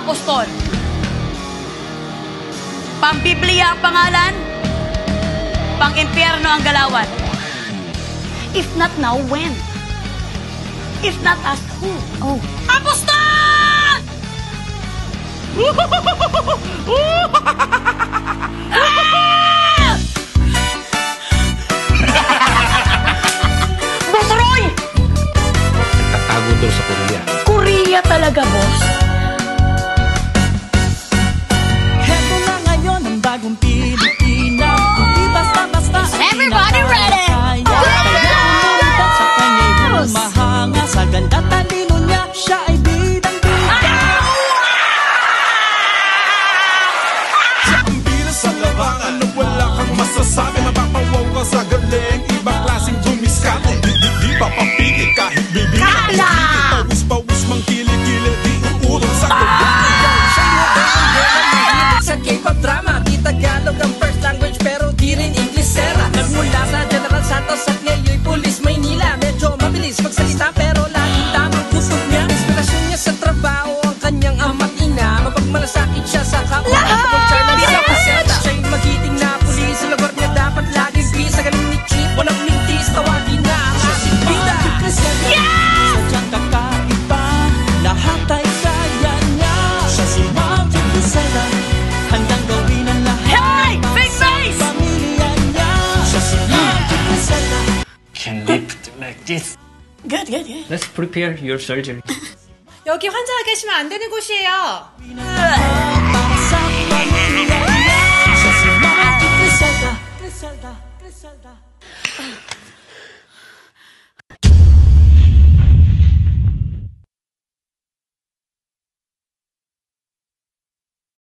apostol. Pang-Biblia ang pangalan, pang-impyerno ang galawan. If not now, when? If not us, who? Oh. Apostol! Boss Roy! Nagtatago daw sa Korea. Korea talaga, boss. Heto na ngayon ang bagong Pilipinas. Hindi basta-basta. Everybody ready? Sa kanya'y humahanga. Sa ganda talino niya, siya ay bidang-bida. Siya ang bida sa labangan na wala kang masasabi. Mapapawaw ka sa galing, ibang klaseng dumiskate. Di pa papigil kahit bibilang. Pawis-pawis mang kilig-kilig, di uurong sa galing. Sa K-pop drama, di Tagalog ang first language pero di rin Inglesera. Nagmula sa General Santos at ngayon Pulis Maynila. Medyo mabilis magsalita pero laging tamang puso niya. Inspirasyon niya sa trabaho ang kanyang ama't ina. Mapagmalasakit siya sa kapwa. Kulture lang sa kaseta. Siya'y magiting na pulis. Sa lugar niya dapat laging peace. Sa galing ni Chief, walang mintis. Tawagin na ang aking bida. Sadyang kakaiba, lahat ay kaya niya. Siya si Magic Lucena, handang gawin ang lahat. Hey! Big face! Pamilya niya. Siya si Magic Lucena. Can lift like this. Good, good, good. Let's prepare your surgery. 여기 환자가 계시면 안 되는 곳이에요. Para sa pamilya niya. Siya si Magic Lucena.